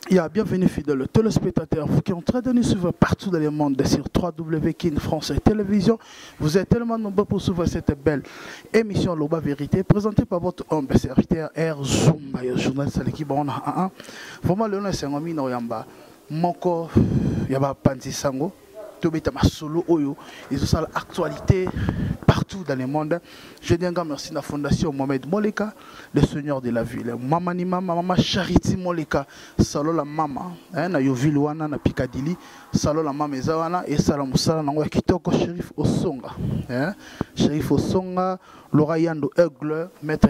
Bienvenue fidèles téléspectateurs, vous qui êtes en train de nous suivre partout dans le monde sur www.kin France Télévision. Vous êtes tellement nombreux pour suivre cette belle émission Loba Vérité, présentée par votre humble serviteur R. Zumba, journaliste de l'équipe. Vraiment, le nom c'est un homme Yamba. Moko, Yaba Panzi Sango, Tobita Masolo Oyo, ils ont l'actualité partout dans le monde. Je dis un grand merci à la Fondation Mohamed Moleka, le Seigneur de la ville. Maman Charity Moleka, Salo la Mama, na Yoville Wana, na Picadilly, Salo la Mama Ezawana, et Salamoussala, na Kitoko, Shérif Osonga. Shérif Osonga, Laura Yando Aigle, Maître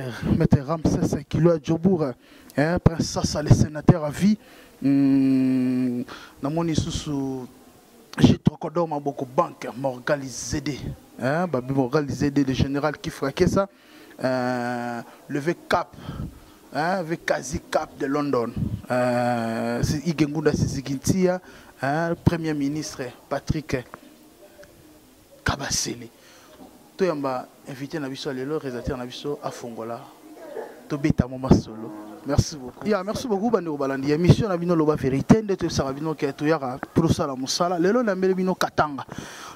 Ramsès Kilo Djobour, Prince Sassa, le sénateur à vie. Namoni Soussou. J'ai trop d'hommes beaucoup banque, Morgal Zédé, Babi Morgal Zédé, le général qui fraquait ça, le VCAP, le quasi cap de London, Igengunda Sizigintia, le premier ministre Patrick Kabasele. Tout le monde invité Nabiso à l'élo, réalisateur Nabiso à Fongola, Tobeta Moma Solo. Merci beaucoup. Merci beaucoup, Bando Balandi. Émission na bino Loba Vérité, ndete sarabino ke toyara pour ça la musala. Lelo na mbele bino Katanga.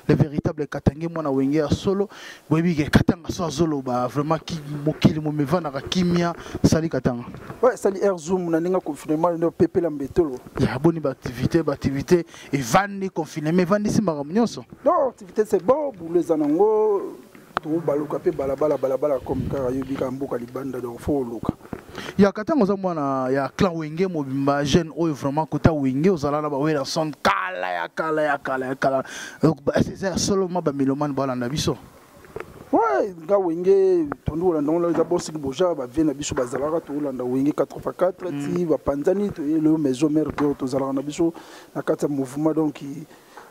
Le véritable Katanga mwana wenge solo. Boyebi ke Katanga so zolo ba vraiment ki mokili mo mevana ka kimia sali Katanga. Ouais, sali air zoom na ninga confinement no pepe la mbetolo. Ya boni ba activité et vandi confinement vandi si maram nyonso. Non, activité c'est bon pour les anango. Tout baluka pe balabala comme karayobi ka mboka libanda donc faut luka. Ya Katanga za mwana ya clan wenge mobimba jeune oyo vraiment kota wenge ozala na ba wela son kala. C'est solo ba miloman balanda biso. Ouais, ga wenge tondu la ndongo za bosi boja ba vena biso bazalaka to landa wenge 4x4 ti ba panzani to le maison mère to zalaka na biso na kata mouvement donc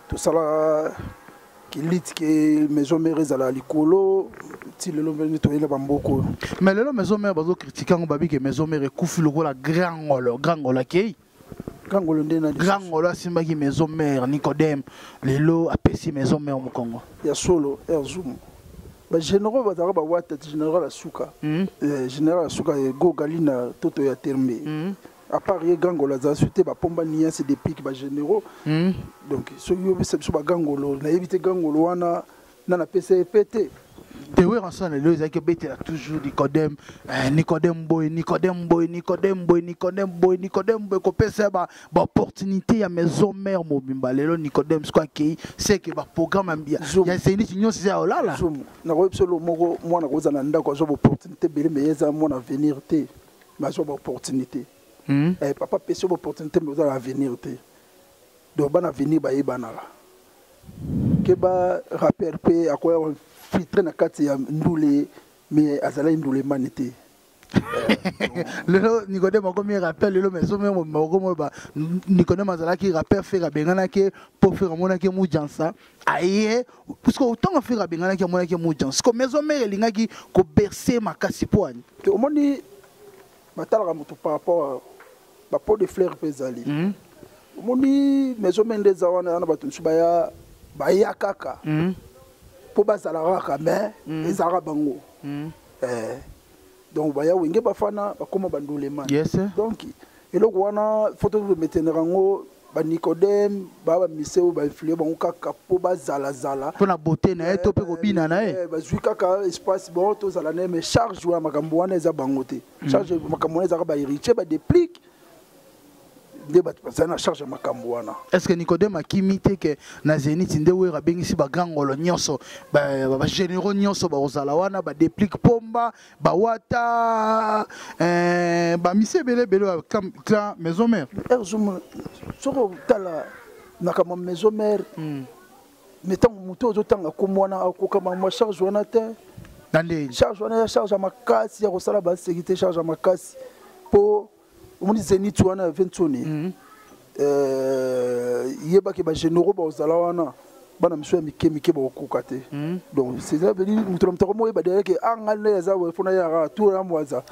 to sala qui lit que maison mère ezala likolo ti le lombe to ile bamboko. Mais le maison mère bazo critiquer on babi que maison mère ekufi lokola grand ngolo kei grand ngolo ndena grand ngolo simba ki maison mère Nicodème lelo apesi maison mère mu Congo ya solo erzoom ba général bazara ba wata général asuka général asuka go galina toto ya terme à part les gangola za suite ba pomba nia c'est des pics ba généraux donc ce yo c'est ba gangolo na éviter gangolo wana na PCPT te ouais ensemble le ils bête toujours Nicodème boy ko pesa ba opportunité ya maison mère mobimba lelo Nicodème quoi qui c'est que ba programme ambia ya c'est ni signon c'est là na ko solo moko mwana ko zana ndako zo opportunité bele mais yeza mon avenir te ma zo opportunité. Papa peut sur l'opportunité mais vous allez venir donc ban avenir ba yebanala ke ba rappel pe akoya filtre na kati ya ndule mais azala ndule manité le Nicodème ko mi rappel le maison même ko ba Nicodème azala ki rappel faire bengana ke pour faire mona ke mujansa aye parce que autant faire bengana ke mona ke mujansa ko maison mère linga ki ko bercer makasi poani te omoni batala moto par rapport ba pot de fleurs pezali moni maison mende zawana na batu subaya baya kaka po bazala kaka mais ezara bango donc baya wenge bafana bakoma bandule man donc eloko wana photo de metenerango ba Nicodème ba miseo ba influer bango kaka po bazala po na beauté na to pe ko bina na bazui kaka espace bon to zala na mais charge wa makambo wana eza bango te charge makambo eza ba héritier ba déplique na charge makambo wana. Est-ce que Nicodème a kimité que na Zénith ndewe rabengisi ba gangolo nyonso ba généraux nyonso ba ozala wana ba déplique pomba ba wata ba mise bele clan maison mère erzoum soko tala na kama maison mère mettons muto ozotanga komwana akokama ma charge wana te dande charge wana charge makasi ya kosala ba sécurité charge makasi po omoni Zénith wana ventoni yeba ke ba généraux ba ozala wana bana miso ya mike ba okuka te donc c'est ça veut dire muto mtoko mo yeba dereke angale za we fona ya tout la mwaza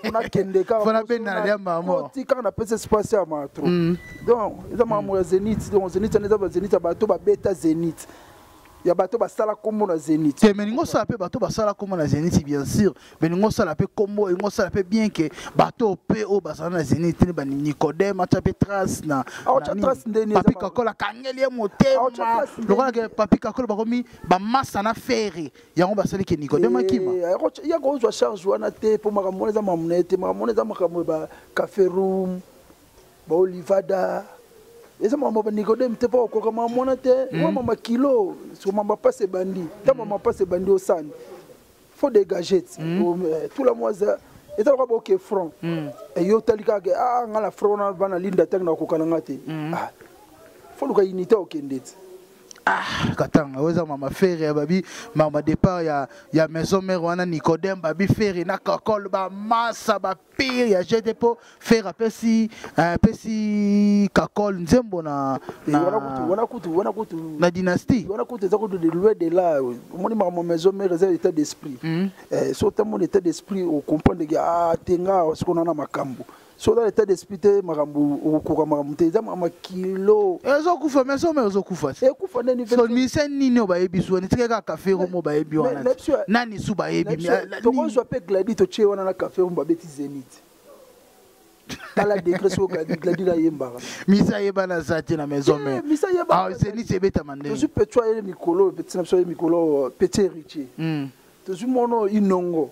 fona kende ka fona bena ya mama ti ka na pese espace ya matro donc eza mama ya Zénith donc Zénith eza ba Zénith ba to ba beta Zénith ya bato basala kombo na Zénith. C'est mais ningo sala pe bato basala kombo na Zénith bien sûr. Mais ningo sala pe kombo ningo sala pe bien que bato pe o basala na Zénith ni ba Nicodème acha pe trace na. Trace ndeni papi kakola kangeli motema. Lokola ke papi kakola bakomi ba massa na ferre. Yango basali ke Nicodème akima. Ya ko zo charge wana te po makamona za mamunete makamona za makambo ba café room ba olivada. Eza mama ba Nicodème te pas ko kama mona te mama kilo so mama passe bandi ta mama passe bandi au san faut dégager tout la moisa eza ko ba OK front et yo talika ke ngala front na bana linda tang na ko kana ngati faut luka unité au kendeti katanga weza mama ferre babi mama départ ya maison mère wana Nicodème babi ferre na kakol ba massa ba pire ya jete po ferre pesi kakol nzembo na wana kutu na dynastie wana kutu za kutu de loin de là moni mama maison mère za état d'esprit so tellement état d'esprit au comprendre que tenga ce qu'on a na makambo. So dans l'état d'esprit makambu okuka makambu te za mama kilo ezo kufa meso me ezo kufa kufa neni so misen nini obayebi so ni tika ka café romo bayebi wana nani su bayebi to ko zo pe gladi to che wana na café romo babeti Zénith ala décret so gladi la yemba misa yeba na zati na maison me misa yeba Zénith ebeta mande to su petwa ele mikolo petit na so mikolo petit héritier to su mono inongo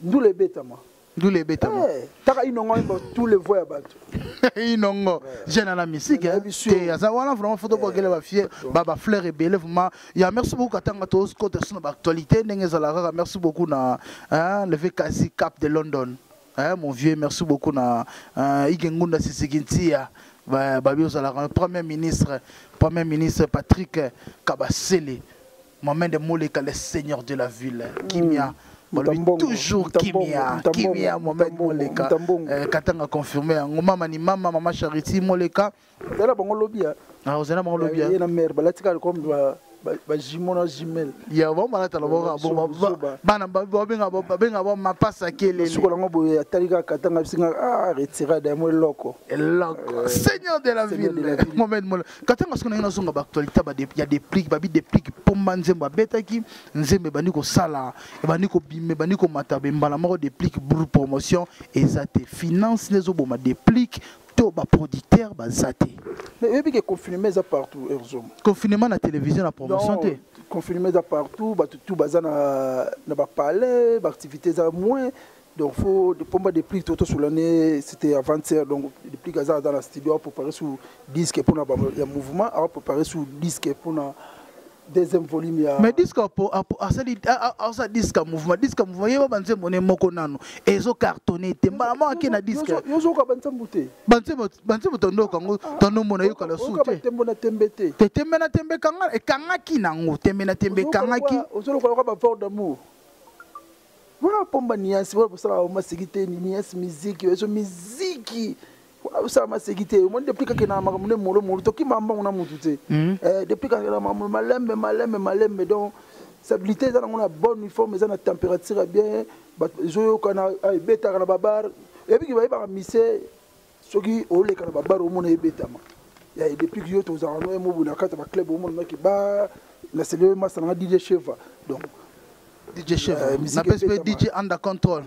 ndule betama d'où les bêtes. Taka inongo tous les voix battu. Inongo, j'ai dans la musique. Et ça voilà vraiment photo pour qu'elle va fier. Baba fleur et belle vraiment. Il y a merci beaucoup Katanga tous côté sur l'actualité. Nengezalara merci beaucoup na levé quasi cap de London. Mon vieux merci beaucoup na Igengunda Sisigintia. Babi Ozalara premier ministre Patrick Kabasele. Moment de Moleka le seigneur de la ville. Kimia. Toujours Kimia Mohamed Moleka Katanga confirmé mama ni mama Charity Moleka dala bango lobia ozena bango lobia na mère balatika comme ba jimona jimel ya bon malata loboka bon bana babenga bon mapasa kelele suko ngo boye atalika Katanga bisinga retirada mo loko seigneur de la ville Mohamed Moleka Katanga siko na zonga ba actualité ba ya des prix babi des prix pomba nzemba betaki nzembe bani ko sala bani ko bimé bani ko matabe mbala moko des prix pour promotion ezate finance les oboma des prix to ba producteur bazate mais ebi que confinement ça partout erzo confinement na télévision la promotion té confinement ça partout ba tout bazana na ba palais ba activités ça moins donc faut de pomba des prix tout sur l'année c'était avant-hier donc des prix gaza dans la studio pour préparer sous disque pour na ya mouvement à préparer sous disque pour na deuxième volume ya mais disque ça disque mouvement yeba banze moné moko nano ezo cartonné te mbala mo akina disque yozo ka bantambuté banze botondo kango tondo mona yoka la soute tembo na tembete te tembe na tembe kanga e kangaki nango tembe na tembe kangaki ozo ko ba fort d'amour voilà pomba niasi voilà pour ça ma sécurité niasi musique ezo musique ça m'a sécurité moi depuis que na makamune molo to ki mamba una mutu te depuis que na malembe donc stabilité ça na bonne uniforme ça na température bien zo kana beta kana babar et puis ki ba mise soki ole kana babar o mona beta ma ya depuis que yo to za no mo buna kata ba club o mona ki ba la cellule ma ça na DJ Cheva donc DJ Cheva na pese DJ under control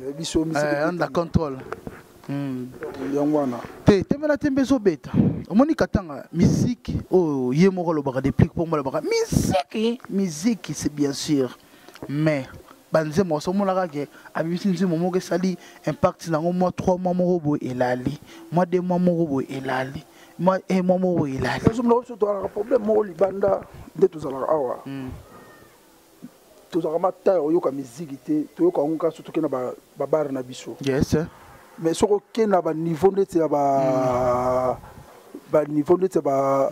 under control temela tembe zo beta omoni Katanga musique oh yemoko lo baka déplique pour moi lo baka musique c'est bien sûr mais banze mo so molaka ke abisi nzi momo ke sali impact nango moi 3 mois moko bo elali moi 2 mois moko bo elali moi 1 mois moko bo elali zo mlo so to ala problème mo libanda de to zala awa to zala mata oyoka musique te to yoka onka surtout ke na ba bar na biso yes mais ce que na ba niveau de ba niveau de ba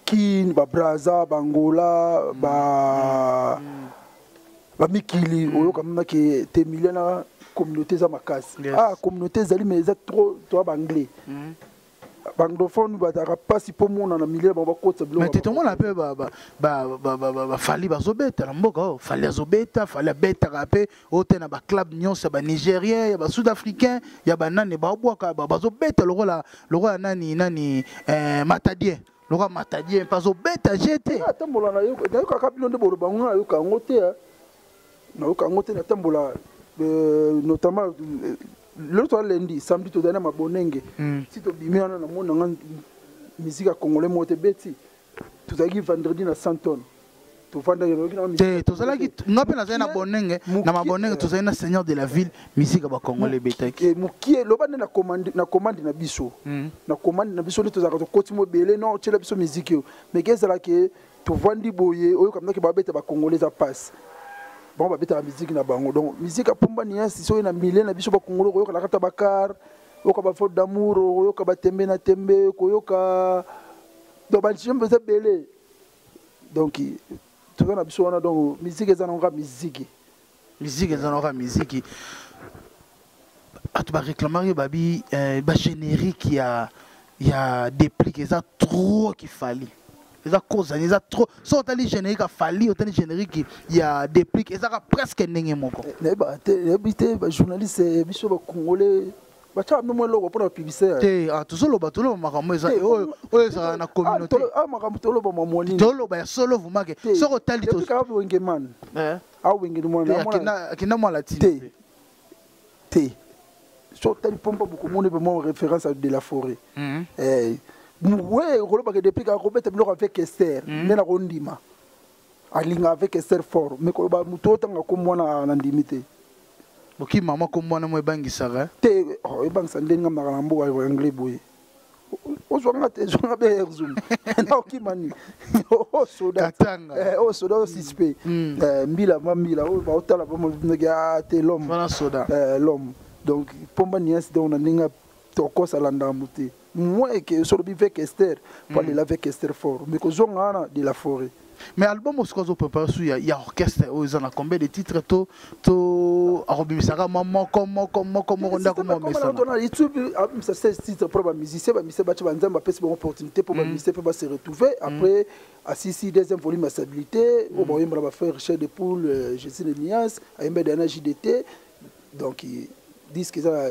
kin ba braza ba Angola ba mikili oyo comme que te millions communauté za makasi communauté zali mais za trop to ba anglais banglophone ba ta pas si pour mon na milliers ba ko tablo mais tout le monde appelle ba fali bazobeta na mboka fali azobeta fali beta rapé otena ba club nyonso ba nigérien ya ba sud-africain ya ba nani ba bwaka bazobeta lokola nani matadien Lora matadie pas au bêta jeté. Atambola na yo ka bilonde bolo bango yo ka ngote na yo ka ngote na tambola notamment l'autre lundi samedi to dana mabonenge si to bimiana na mona nga musique congolais mote beti to zaki vendredi na Santon to vanda yo na musique to zalaki ngape na zana bonenge na mabonenge to zana seigneur de la ville musique ba congolais betaki mukie lobane na commande na biso na commande na biso to zaka to kotimo belé non tshela biso musique yo mais kezala ke to vandi boye oyo kamna ke ba beta ba congolais za passe bon ba beta la musique na bango donc musique apomba ni si so na milé na biso ba congolais ko yoka kata bakar yoka ba faute d'amour yoka ba tembe na tembe ko yoka do ba chimbe za belé donc tout ça na biso wana donc musique eza na musique eza na musique atu ba réclamer babi ba générique ya déplique eza trop qui fallait eza cause eza trop so tali générique a falli otali générique ya déplique eza presque ndenge moko na ba ba journaliste biso ba congolais ba cha memo logo pour la publicité te tout solo ba tolo makambo eza oyo eza na communauté makambo tolo ba momoni tolo ba solo vous marque so otali to ka wenge man wenge mo na kina mo latine te so tali pompa beaucoup mon mo référence à de la forêt ouais roloba que depuis ka robeta biloko avec Esther nena rondima alinga avec Esther fort mais ko ba mutota ngako mwana na ndimité boki mama ko mwana mo ebangisaka te ebangisa ndenga makala mboka ya anglais boye ozwanga te zonga be zoom na okimani soda katanga soda suspect mbila mambila ba otala ba mo ndega te l'homme bana soda l'homme donc pomba nias donc na ninga to ko salanda muté moi que sur le avec Esther pour aller avec Esther fort mais que zonga de la forêt mais album oskozo prépare sur il y a orchestre aux en a combien de titres to arobimsaka moko ronda comme ça on YouTube ça 16 titres pour ba musicien ba bati banzamba pèse bon opportunité pour ba musicien pour se retrouver après assisi deuxième volume à stabilité au bon yembra ba faire chez de poule Jésus de Nias à yemba de JDT donc ils disent que ça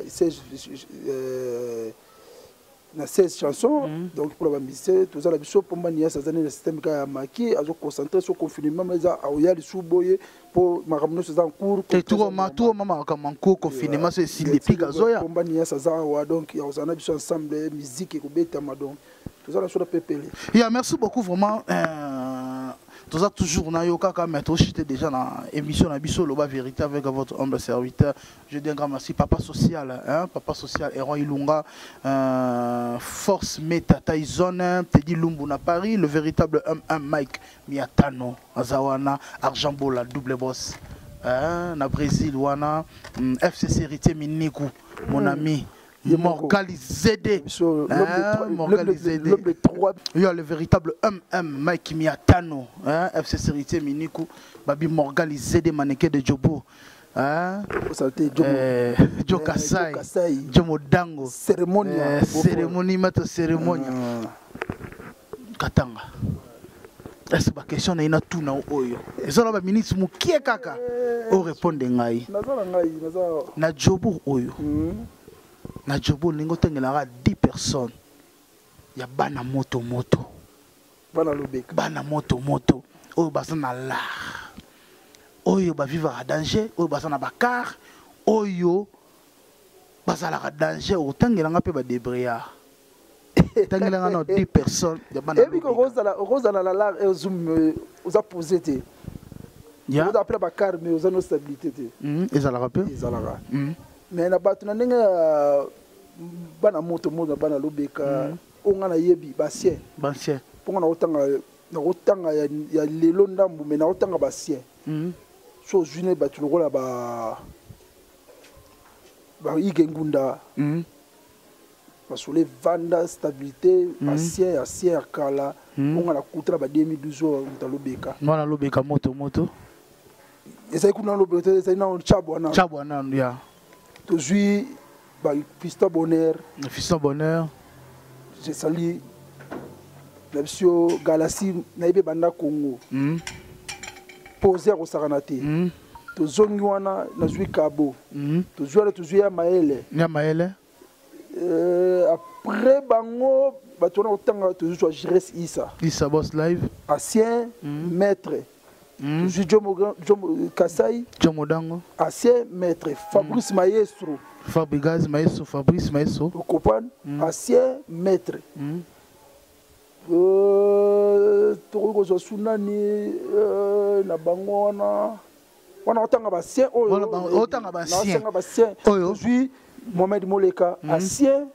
16 chansons donc pour la musique tout ça la biso pomba ni ça zane le système ka maki azo concentrer sur confinement mais ça oya li suboye pour makamno ça en cours tout mama comme en cours confinement c'est si les pics azoya pomba ni ça za wa donc ya ozana biso ensemble musique ko beta ma donc tout ça la chose pepele ya merci beaucoup vraiment tout ça toujours na yoka ka mettre j'étais déjà dans émission na biso loba vérité avec votre humble serviteur je dis un grand merci papa social Héron Ilunga force meta taizone te dit lumbu na Paris le véritable Mike Miatano azawana argent bola double boss na Brésil wana FCC héritier Miniku mon ami Morgalizédé, il y a le véritable Mike Miatano, FC Héritier Miniku, Babi Morgalizédé, mannequin de Jobo, Joe Kasai, Jomo Dango, cérémonie, maître cérémonie, Katanga. Est-ce que la question est tout na oyo? Est-ce que la ministre Moukie Kaka o répondre ngai? Na Jobo oyo. Na jobo lingo tengelaka 10 personnes ya bana moto bana moto oyo baza na l'art oyo ba vivre à danger oyo baza na bakar oyo bazalaka danger otangelanga pe ba débrouillard tangelanga na 10 personnes ya bana et puis rozala la l'art et zoom oza posé te ya oza après bakar mais oza no stabilité te ezalaka pe ezalaka mais na bato na ndenge bana moto bana lobeka onga na yebi basien ponga na otanga ya lelo ndambu mais na otanga basien so june bato lokola ba igengunda basole vanda stabilité basien ya kala onga na kutra ba 2012 mutalobeka mwana lobeka moto esa kuna lobeka esa na chabwana ya toujours Fiston Bonheur je salue la monsieur Galassi naïbe banda Congo posé au Saranate to zongi wana na zui kabo to zui ya maele après bango batona otanga toujours Jires Issa Boss Live ancien maître Jomo Kasai Jomo Dango ancien maître Fabrice Maestro Fabrice Maestro vous comprenez ancien maître toko sunani na bango wana otanga basien otanga basien aujourd'hui Mohamed Moleka ancien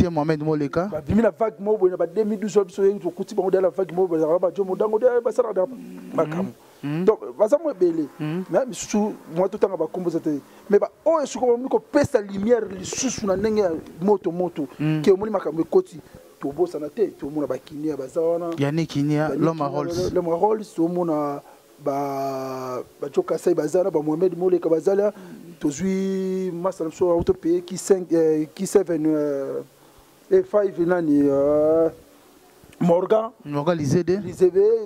Mohamed Moleka bimi na vague mobo na ba 2012 biso to kuti bango de la vague mobo ba Jomo Dango de ba sara da makam donc baza mo belé mais sous moi tout temps ba komboza te mais ba o esuko mo ko pesa lumière lisusu na ndenge moto ke omoni makambo ekoti to bosa na te to mona ba kinia baza wana yani kinia l'homme à Rolls to mona ba Joka Sai bazana ba Mohamed Moleka bazala tozui masala so auto payer qui 5 qui 7 et 5 nani Morgan Lizede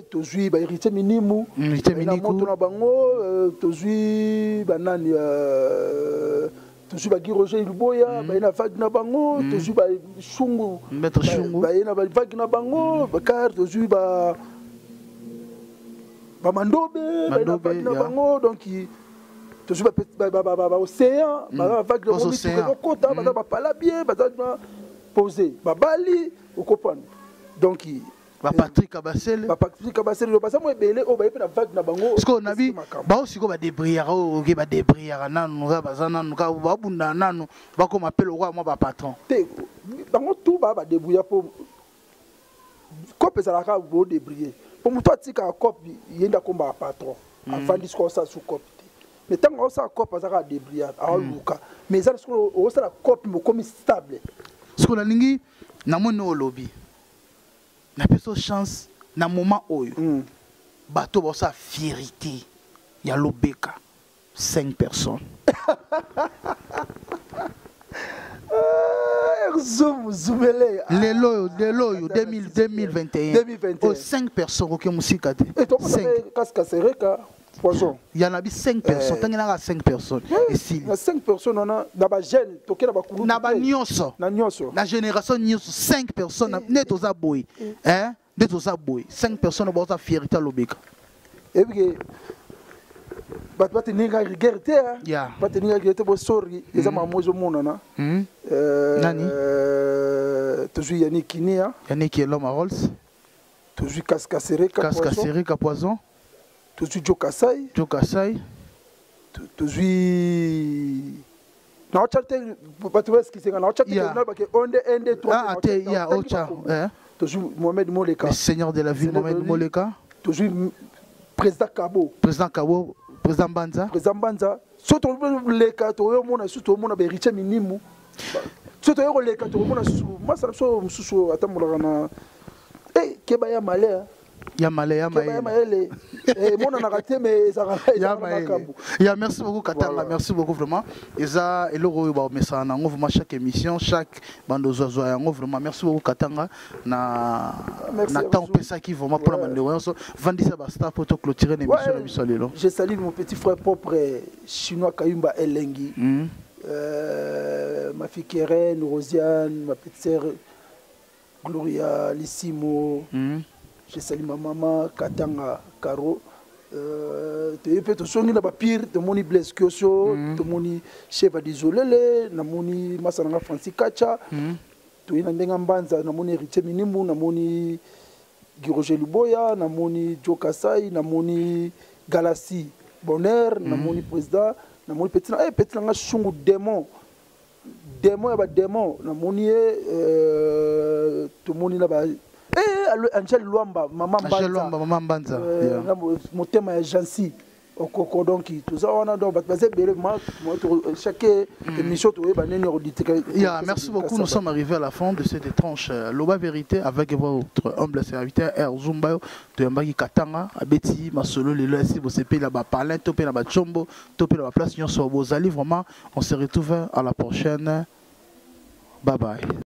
tozui ba héritier minimu na moto na bango tozui ba nani tozui ba Giroger Luboya ba ina vague na bango tozui ba Shungu maître Shungu ba ina ba vague na bango ba car tozui ba Mandobe na bango donc tozui ba océan ba vague de monde kota ba pala bien ba poser ba Bali vous comprenez donc Patrick Abasele le passé moi belé o ba na vague na bango parce qu'on a vu ba aussi ko ba débrouillard o ba débrouillard nanu ga bazana nanu ka ba bunda nanu ba ko m'appelle roi moi ba patron te bango tout ba débrouillard pour copé ça la ka bo débrouiller pour moi toi tika copé yenda ko ba patron avant discours ça sous copé mais tant que ça copé ça ka débrouillard a luka mais ça o ça la copé mo comme stable ce qu'on a lingi na mono lobby na peso chance na moment oyo bato ba sa fierté ya lobeka 5 personnes zoomele lelo 2021 5 personnes OK musika te et toi casque sereka poison il y en a 5 personnes tant na 5 personnes et si 5 personnes on a na ba jeune tokela ba kulu na ba nyonso na génération nyonso 5 personnes neto za boy hein neto za boy 5 personnes ba sa fierté à lobeka et puis ba teninga regretté hein ba teninga regretté bo sorry eza mamozo monana nani toujours Yannick Kinia Yannick l'homme à Rolls toujours Cascasereka poison toujours Joka Sai toujours na ochate batoues qui senga na ochate na ba ke onde ende 3 ya ocha toujours Mohamed Moleka le seigneur de la ville Mohamed Moleka toujours président Kabo président Banza surtout les cato mona surtout mona ba héritier minimu surtout les cato mona moi ça so mususu atamula na keba ya malé mon a raté mais ça merci beaucoup Katanga merci beaucoup vraiment eza eloko ba message na vraiment chaque émission chaque bando zozo yango vraiment merci beaucoup Katanga na temps pesa qui vraiment pour la bande de vendisa ba staff pour clôturer l'émission de bisolelo. Je salue mon petit frère propre chinois Kayumba Elengi ma fille Keren Rosiane ma petite sœur Gloria Lissimo. Je salue ma maman Katanga Caro. Tu peux te soigner na pire, te moni Blaise Kioso, te moni chef à désolé, na moni Masanga Francis Kacha, tu ina ndenga mbanza na moni Héritier Minimu, na moni Giroger Luboya, na moni Joka Sai, na moni Galassi Bonheur, na moni président, na moni petit nga shungu démon ya ba démon, na moni tu moni na ba Angel Luamba, maman Banza, motema ya Jansi, Okoko donc tout ça on a donc chaque émission tu es merci beaucoup, nous sommes arrivés à la fin de cette tranche Loba Vérité avec votre humble serviteur R Zumba de Mbagi Katanga abeti masolo le lesi bo sepe la ba parler topé na ba chombo topé la place nyon so bozali vraiment on se retrouve à la prochaine, bye bye.